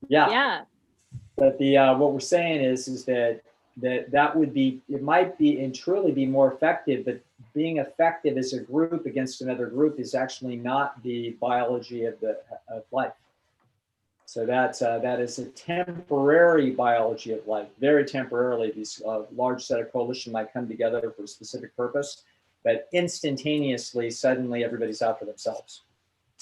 Yeah. But what we're saying is that would be, it might be and truly be more effective, but being effective as a group against another group is actually not the biology of life. So that is a temporary biology of life. Very temporarily, these large set of coalition might come together for a specific purpose, but instantaneously, suddenly everybody's out for themselves.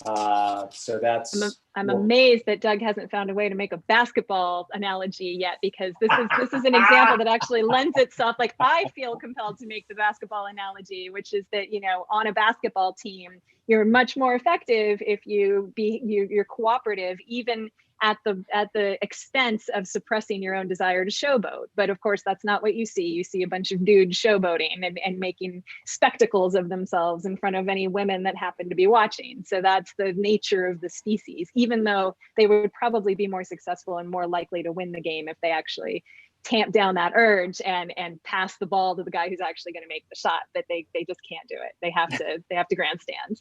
So that's. I'm amazed that Doug hasn't found a way to make a basketball analogy yet, because this is an example that actually lends itself. Like, I feel compelled to make the basketball analogy, which is that, on a basketball team, you're much more effective if you're cooperative, even at the expense of suppressing your own desire to showboat. But of course, that's not what you see. You see a bunch of dudes showboating and making spectacles of themselves in front of any women that happen to be watching. So that's the nature of the species, even though they would probably be more successful and more likely to win the game if they actually tamp down that urge and pass the ball to the guy who's actually going to make the shot. But they just can't do it. They have to grandstand.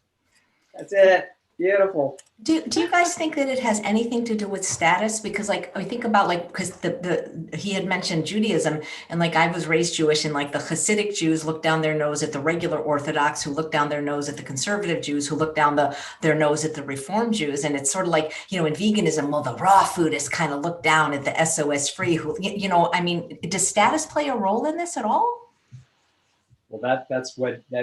That's it. Beautiful. Do you guys think that it has anything to do with status? Because I think about because he had mentioned Judaism, and I was raised Jewish, and the Hasidic Jews look down their nose at the regular Orthodox, who look down their nose at the conservative Jews, who look down their nose at the Reform Jews. And it's sort of in veganism, well, the raw foodists kind of look down at the SOS free, who, does status play a role in this at all? Well, that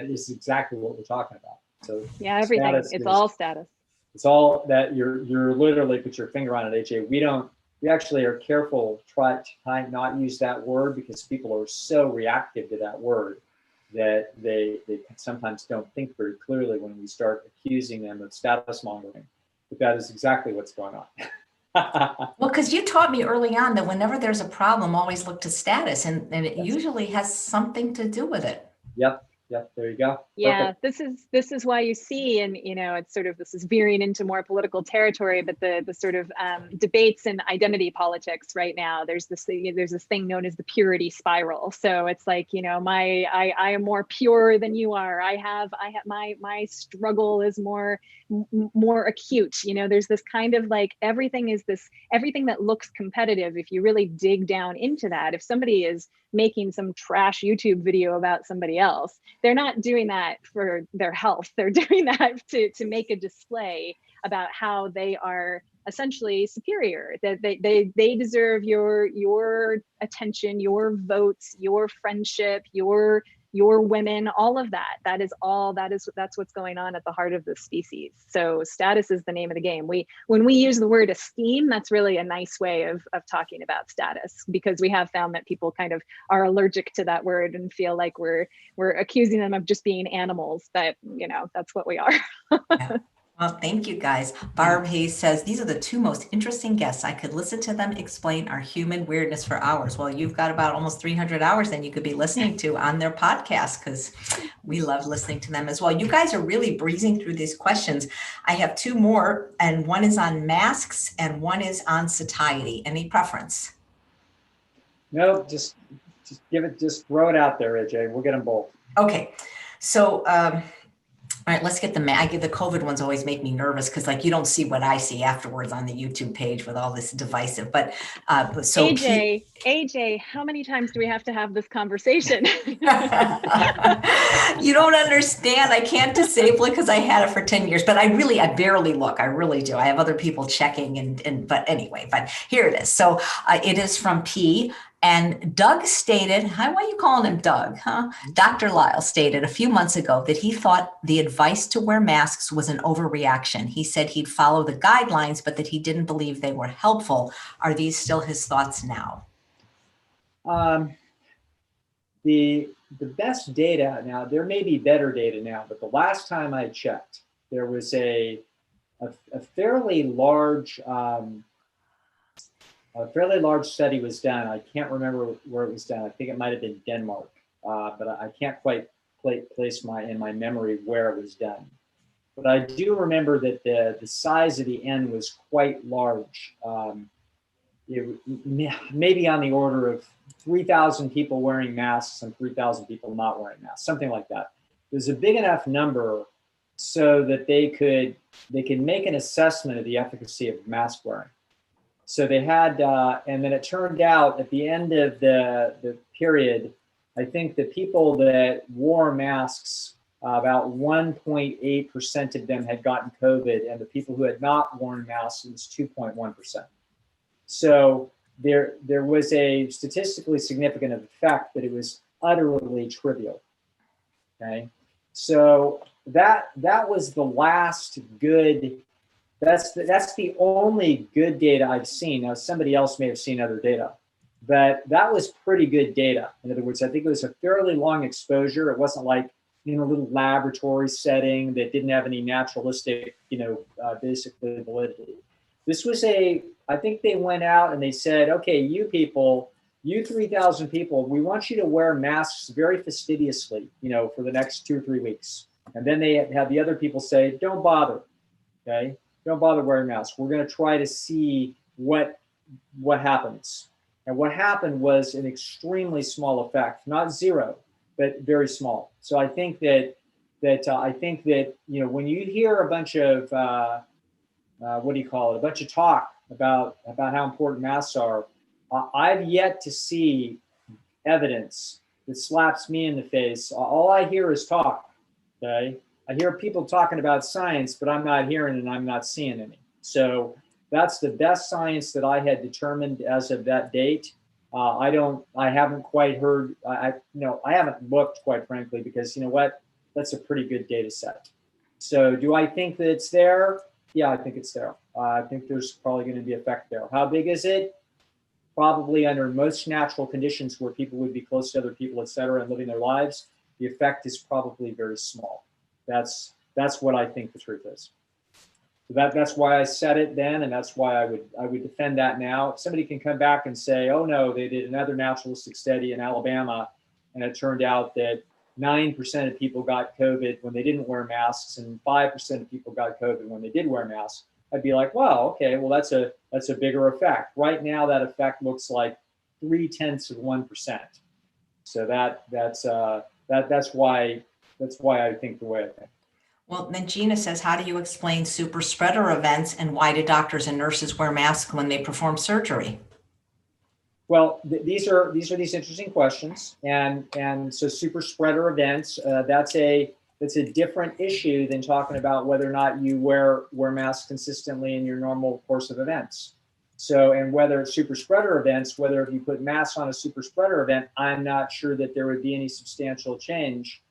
is exactly what we're talking about. So yeah, everything. It's all status. It's all that you're literally put your finger on it, AJ. We actually are careful to not use that word, because people are so reactive to that word that they sometimes don't think very clearly when we start accusing them of status mongering. But that is exactly what's going on. Well, because you taught me early on that whenever there's a problem, always look to status, and it usually has something to do with it. Yep. Yep, there you go. Yeah, Perfect. this is why you see, and it's sort of, this is veering into more political territory, but the sort of debates in identity politics right now. There's this thing known as the purity spiral. So it's like, I am more pure than you are. I have my struggle is more acute. There's this kind of like everything that looks competitive. If you really dig down into that, if somebody is making some trash YouTube video about somebody else, they're not doing that for their health. They're doing that to make a display about how they are essentially superior, that they deserve your attention, your votes, your friendship, your women, all of that. That's what's going on at the heart of the species. So status is the name of the game. When we use the word esteem, that's really a nice way of talking about status, because we have found that people kind of are allergic to that word and feel like we're accusing them of just being animals, but that's what we are. Yeah. Well, thank you guys. Barb Hayes says, these are the two most interesting guests. I could listen to them explain our human weirdness for hours. Well, you've got about almost 300 hours then you could be listening to on their podcast, because we love listening to them as well. You guys are really breezing through these questions. I have two more, and one is on masks and one is on satiety. Any preference? No, just throw it out there, AJ. We'll get them both. Okay. So, all right, let's get the COVID ones always make me nervous, because like you don't see what I see afterwards on the YouTube page with all this divisive. But so AJ, how many times do we have to have this conversation? You don't understand. I can't disable it because I had it for 10 years, but I barely look. I really do. I have other people checking but anyway, but here it is. So it is from P. And Doug stated, why are you calling him Doug, huh? Dr. Lisle stated a few months ago that he thought the advice to wear masks was an overreaction. He said he'd follow the guidelines, but that he didn't believe they were helpful. Are these still his thoughts now? The best data now, there may be better data now, but the last time I checked, there was a fairly large study was done. I can't remember where it was done. I think it might have been Denmark, but I can't quite place in my memory where it was done. But I do remember that the size of the N was quite large. Maybe on the order of 3,000 people wearing masks and 3,000 people not wearing masks, something like that. It was a big enough number so that they could make an assessment of the efficacy of mask wearing. So they had, and then it turned out at the end of the period, I think the people that wore masks, about 1.8% of them had gotten COVID, and the people who had not worn masks was 2.1%. So there was a statistically significant effect, but it was utterly trivial. Okay, so that was the last good. That's the only good data I've seen. Now, somebody else may have seen other data, but that was pretty good data. In other words, I think it was a fairly long exposure. It wasn't like in a little laboratory setting that didn't have any naturalistic, basically validity. This was I think they went out and they said, okay, you people, you 3,000 people, we want you to wear masks very fastidiously, for the next 2 or 3 weeks. And then they have the other people say, don't bother, okay? Don't bother wearing masks. We're going to try to see what happens. And what happened was an extremely small effect, not zero, but very small. So I think that when you hear a bunch of a bunch of talk about how important masks are, I've yet to see evidence that slaps me in the face. All I hear is talk. Okay. I hear people talking about science, but I'm not hearing and I'm not seeing any. So that's the best science that I had determined as of that date. I haven't quite heard, I haven't looked, quite frankly, because you know what? That's a pretty good data set. So do I think that it's there? Yeah, I think it's there. I think there's probably going to be effect there. How big is it? Probably under most natural conditions where people would be close to other people, et cetera, and living their lives, the effect is probably very small. That's what I think the truth is. So that's why I said it then, and that's why I would defend that now. If somebody can come back and say, oh no, they did another naturalistic study in Alabama, and it turned out that 9% of people got COVID when they didn't wear masks, and 5% of people got COVID when they did wear masks, I'd be like, wow, okay, well, that's a bigger effect. Right now, that effect looks like 0.3%. So that's why I think the way I think. Well, then Gina says, how do you explain super spreader events and why do doctors and nurses wear masks when they perform surgery? Well, these are these interesting questions, and so super spreader events, that's a different issue than talking about whether or not you wear masks consistently in your normal course of events. So, and whether it's super spreader events, whether if you put masks on a super spreader event, I'm not sure that there would be any substantial change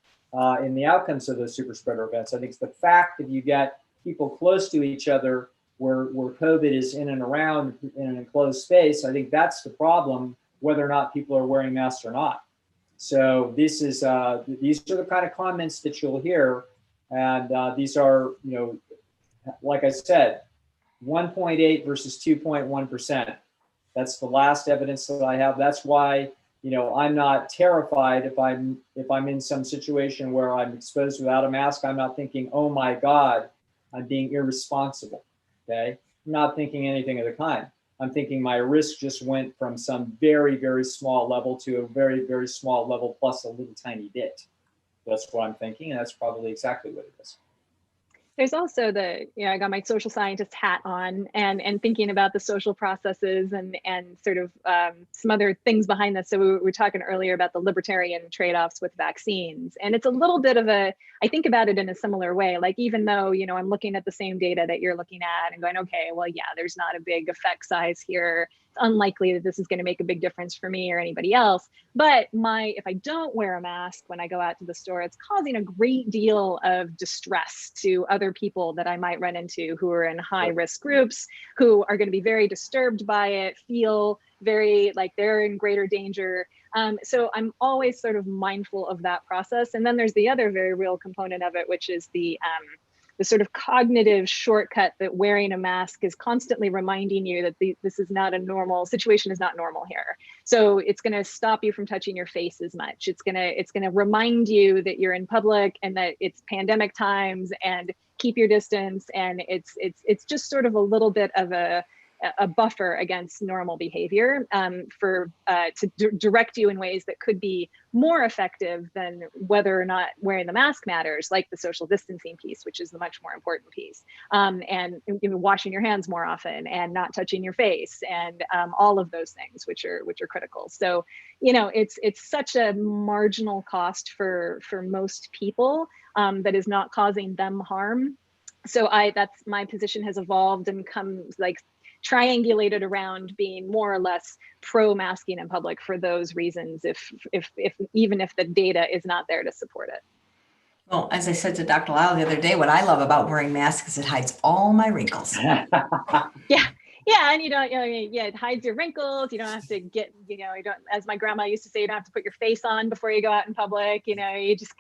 in the outcomes of those super spreader events. I think it's the fact that you get people close to each other where COVID is in and around in an enclosed space. I think that's the problem, whether or not people are wearing masks or not. So these are the kind of comments that you'll hear. And these are, like I said, 1.8 versus 2.1%. That's the last evidence that I have. That's why, I'm not terrified if I'm in some situation where I'm exposed without a mask. I'm not thinking, oh my God, I'm being irresponsible. Okay, I'm not thinking anything of the kind. I'm thinking my risk just went from some very, very small level to a very, very small level plus a little tiny bit. That's what I'm thinking, and that's probably exactly what it is. There's also I got my social scientist hat on and thinking about the social processes and sort of some other things behind this. So we were talking earlier about the libertarian trade-offs with vaccines. And it's a little bit of I think about it in a similar way. Like, even though, I'm looking at the same data that you're looking at and going, okay, well, yeah, there's not a big effect size here. It's unlikely that this is going to make a big difference for me or anybody else. But if I don't wear a mask when I go out to the store, it's causing a great deal of distress to other people that I might run into who are in high risk groups, who are going to be very disturbed by it, feel very like they're in greater danger. So I'm always sort of mindful of that process. And then there's the other very real component of it, which is the sort of cognitive shortcut that wearing a mask is constantly reminding you that this is not a normal situation, is not normal here. So it's going to stop you from touching your face as much. It's going to remind you that you're in public and that it's pandemic times and keep your distance. And it's just sort of a little bit of a buffer against normal behavior to direct you in ways that could be more effective than whether or not wearing the mask matters, like the social distancing piece, which is the much more important piece, and washing your hands more often and not touching your face and all of those things which are critical. So it's such a marginal cost for most people that is not causing them harm. So that's my position has evolved and come triangulated around being more or less pro masking in public for those reasons, if even if the data is not there to support it. Well, as I said to Dr. Lisle the other day, what I love about wearing masks is it hides all my wrinkles. Yeah, and it hides your wrinkles. You don't have to get, you don't, as my grandma used to say, you don't have to put your face on before you go out in public. You just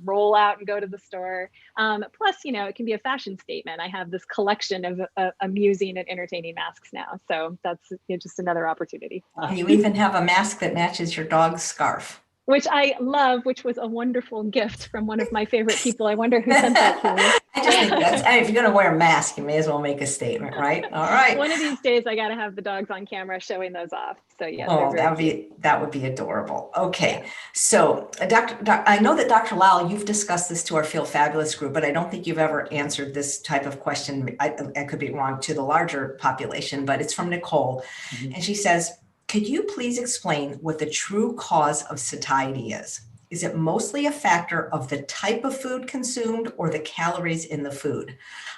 roll out and go to the store. Plus, it can be a fashion statement. I have this collection of amusing and entertaining masks now, so that's just another opportunity. You even have a mask that matches your dog's scarf, which I love, which was a wonderful gift from one of my favorite people. I wonder who sent that to me. I just think if you're going to wear a mask, you may as well make a statement, right? All right. One of these days, I got to have the dogs on camera showing those off. So yeah. Oh, that would be adorable. Okay. So I know that Dr. Lisle, you've discussed this to our Feel Fabulous group, but I don't think you've ever answered this type of question. I could be wrong, to the larger population, but it's from Nicole. Mm-hmm. And she says, could you please explain what the true cause of satiety is? Is it mostly a factor of the type of food consumed or the calories in the food?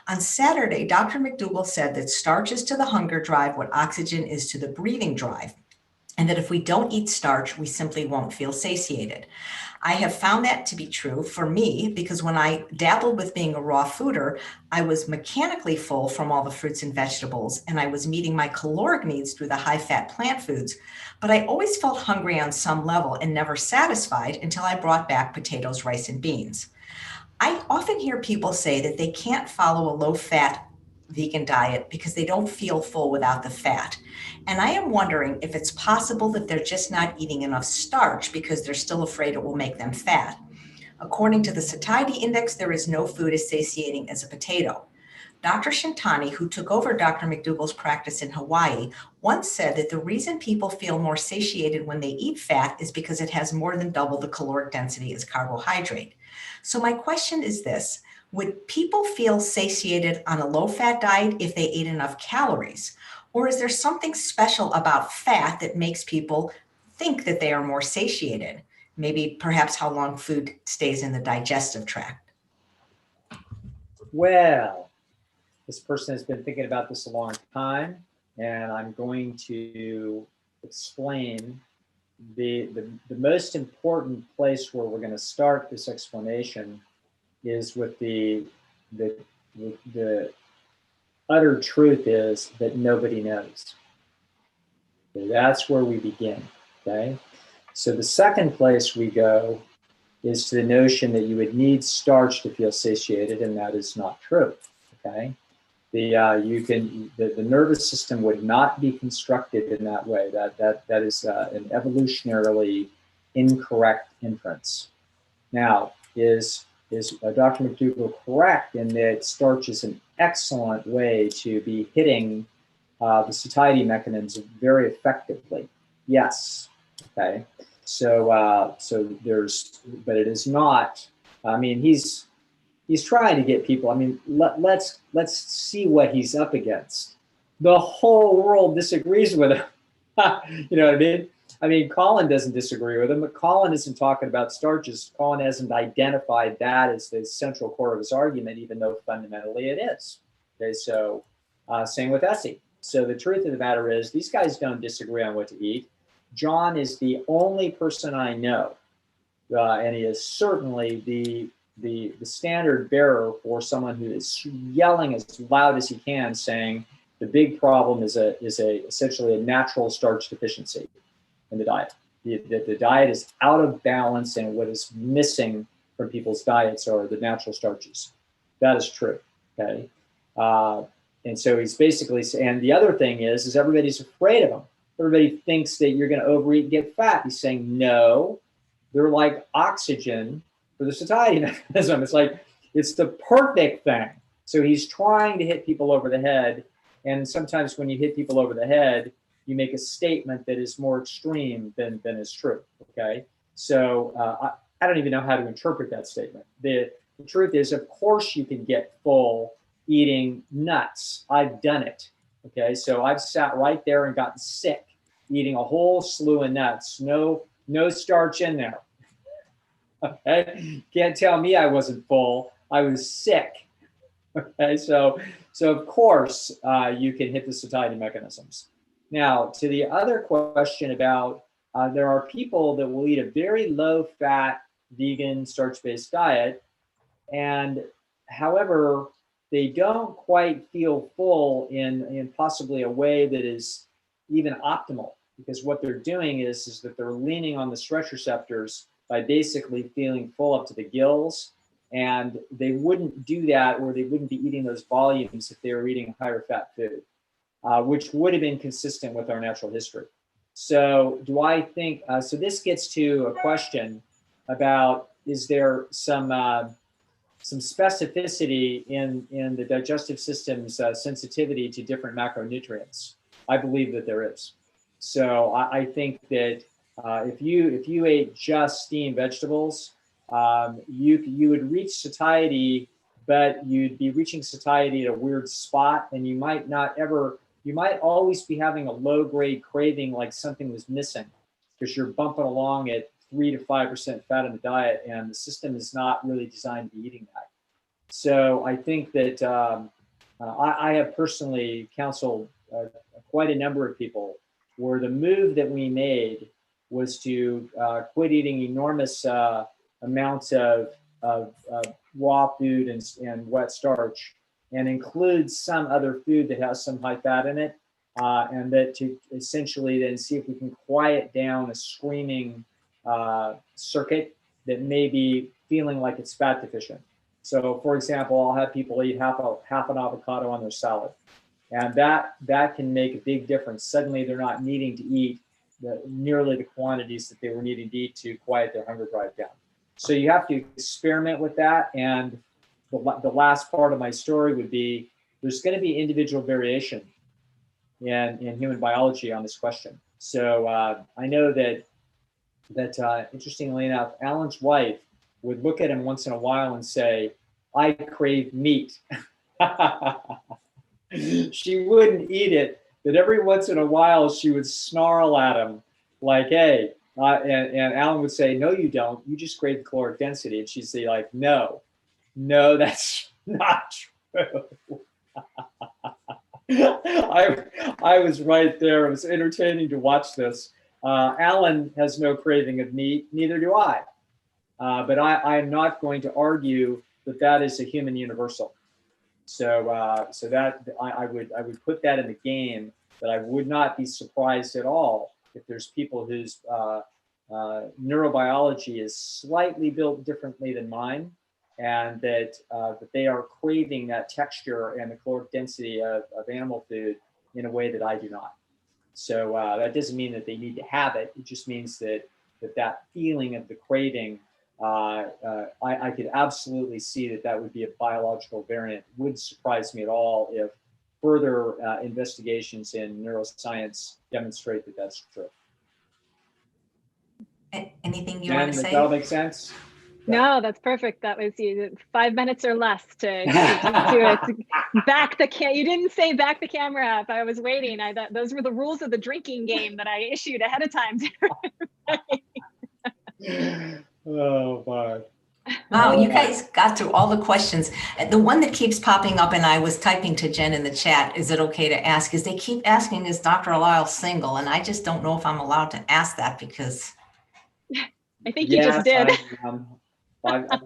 On Saturday, Dr. McDougall said that starch is to the hunger drive what oxygen is to the breathing drive, and that if we don't eat starch, we simply won't feel satiated. I have found that to be true for me because when I dabbled with being a raw fooder, I was mechanically full from all the fruits and vegetables, and I was meeting my caloric needs through the high-fat plant foods. But I always felt hungry on some level and never satisfied until I brought back potatoes, rice, and beans. I often hear people say that they can't follow a low-fat vegan diet because they don't feel full without the fat. And I am wondering if it's possible that they're just not eating enough starch because they're still afraid it will make them fat. According to the satiety index, there is no food as satiating as a potato. Dr. Shintani, who took over Dr. McDougall's practice in Hawaii, once said that the reason people feel more satiated when they eat fat is because it has more than double the caloric density as carbohydrate. So my question is this: would people feel satiated on a low-fat diet if they ate enough calories? Or is there something special about fat that makes people think that they are more satiated? Maybe perhaps how long food stays in the digestive tract. Well, this person has been thinking about this a long time, and I'm going to explain the most important place where we're going to start this explanation is with the utter truth is that nobody knows. So that's where we begin, okay? So the second place we go is to the notion that you would need starch to feel satiated, and that is not true, okay? The nervous system would not be constructed in that way. That is an evolutionarily incorrect inference. Now, is Dr. McDougall correct in that starch is an excellent way to be hitting the satiety mechanisms very effectively? Yes. Okay. So but it is not. I mean, he's trying to get people. I mean, let's see what he's up against. The whole world disagrees with him. You know what I mean? I mean, Colin doesn't disagree with him, but Colin isn't talking about starches. Colin hasn't identified that as the central core of his argument, even though fundamentally it is. Okay, so same with Essie. So the truth of the matter is these guys don't disagree on what to eat. John is the only person I know, and he is certainly the standard bearer for someone who is yelling as loud as he can, saying the big problem is essentially a natural starch deficiency in the diet. The diet is out of balance, and what is missing from people's diets are the natural starches. That is true. Okay, and so he's basically, and the other thing is everybody's afraid of him. Everybody thinks that you're going to overeat and get fat. He's saying no, they're like oxygen for the satiety mechanism. It's like it's the perfect thing. So he's trying to hit people over the head, and sometimes when you hit people over the head, you make a statement that is more extreme than is true, okay? So I don't even know how to interpret that statement. The truth is, of course you can get full eating nuts. I've done it, okay? So I've sat right there and gotten sick eating a whole slew of nuts, no starch in there, okay? Can't tell me I wasn't full, I was sick, okay? So of course you can hit the satiety mechanisms. Now, to the other question about there are people that will eat a very low-fat, vegan, starch-based diet, and however, they don't quite feel full in possibly a way that is even optimal, because what they're doing is that they're leaning on the stretch receptors by basically feeling full up to the gills, and they wouldn't do that, or they wouldn't be eating those volumes if they were eating higher fat food. Which would have been consistent with our natural history. So do I think, so this gets to a question about, is there some specificity in the digestive system's sensitivity to different macronutrients? I believe that there is. So I think that if you ate just steamed vegetables, you would reach satiety, but you'd be reaching satiety at a weird spot, and you might always be having a low-grade craving, like something was missing, because you're bumping along at 3 to 5% fat in the diet, and the system is not really designed to be eating that. So I think that I have personally counseled quite a number of people where the move that we made was to quit eating enormous amounts of raw food and wet starch, and include some other food that has some high fat in it, and that to essentially then see if we can quiet down a screaming circuit that may be feeling like it's fat deficient. So, for example, I'll have people eat half an avocado on their salad, and that can make a big difference. Suddenly, they're not needing to eat nearly the quantities that they were needing to eat to quiet their hunger drive down. So you have to experiment with that. And the last part of my story would be there's going to be individual variation in human biology on this question. So I know that interestingly enough, Alan's wife would look at him once in a while and say, "I crave meat." She wouldn't eat it, but every once in a while she would snarl at him like, "Hey," and Alan would say, "No, you don't. You just crave the caloric density." And she'd say like, "No, that's not true." I was right there. It was entertaining to watch this. Alan has no craving of meat, neither do I. But I am not going to argue that is a human universal. So that I would put that in the game, that I would not be surprised at all if there's people whose neurobiology is slightly built differently than mine, and that they are craving that texture and the caloric density of animal food in a way that I do not. So that doesn't mean that they need to have it. It just means that feeling of the craving, I could absolutely see that would be a biological variant. It wouldn't surprise me at all if further investigations in neuroscience demonstrate that that's true. Anything you want to say? Does that make sense? No, that's perfect. That was 5 minutes or less to back the You didn't say back the camera up. I was waiting. Those were the rules of the drinking game that I issued ahead of time. Oh, my. Wow, you guys got through all the questions. The one that keeps popping up, and I was typing to Jen in the chat, is it okay to ask, is they keep asking, is Dr. Lisle single? And I just don't know if I'm allowed to ask that because. I think you just did. I've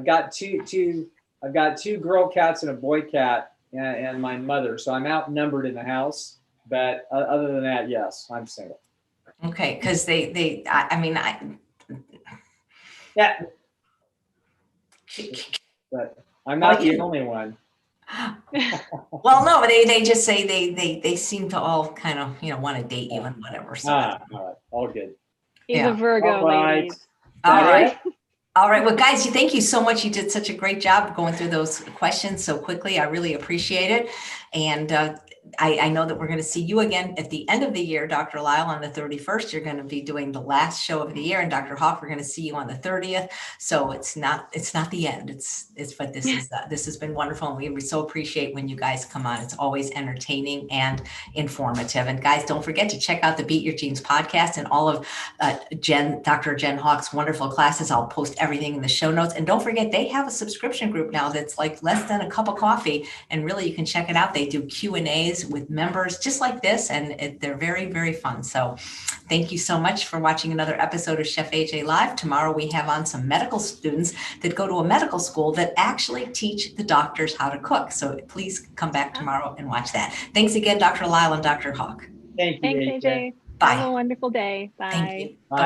got two girl cats and a boy cat and my mother, so I'm outnumbered in the house. But other than that, yes, I'm single. Okay, because yeah, but I'm not the only one. Well, no, but they just say they seem to all kind of want to date you and whatever. So all right, all good. He's a Virgo, ladies. All right. All right. Well, guys, thank you so much. You did such a great job going through those questions so quickly. I really appreciate it. And I know that we're going to see you again at the end of the year, Dr. Lisle, on the 31st. You're going to be doing the last show of the year, and Dr. Howk, we're going to see you on the 30th. So it's not the end. But this has been wonderful, and we so appreciate when you guys come on. It's always entertaining and informative. And guys, don't forget to check out the Beat Your Genes podcast and all of Dr. Jen Hawk's wonderful classes. I'll post everything in the show notes. And don't forget, they have a subscription group now that's like less than a cup of coffee, and really you can check it out. They do Q&As with members just like this, and they're very, very fun. So thank you so much for watching another episode of Chef AJ Live. Tomorrow we have on some medical students that go to a medical school that actually teach the doctors how to cook. So please come back tomorrow and watch that. Thanks again, Dr. Lisle and Dr. Hawk. Thank you, Thanks, AJ. Bye. Have a wonderful day. Bye. Thank you. Bye.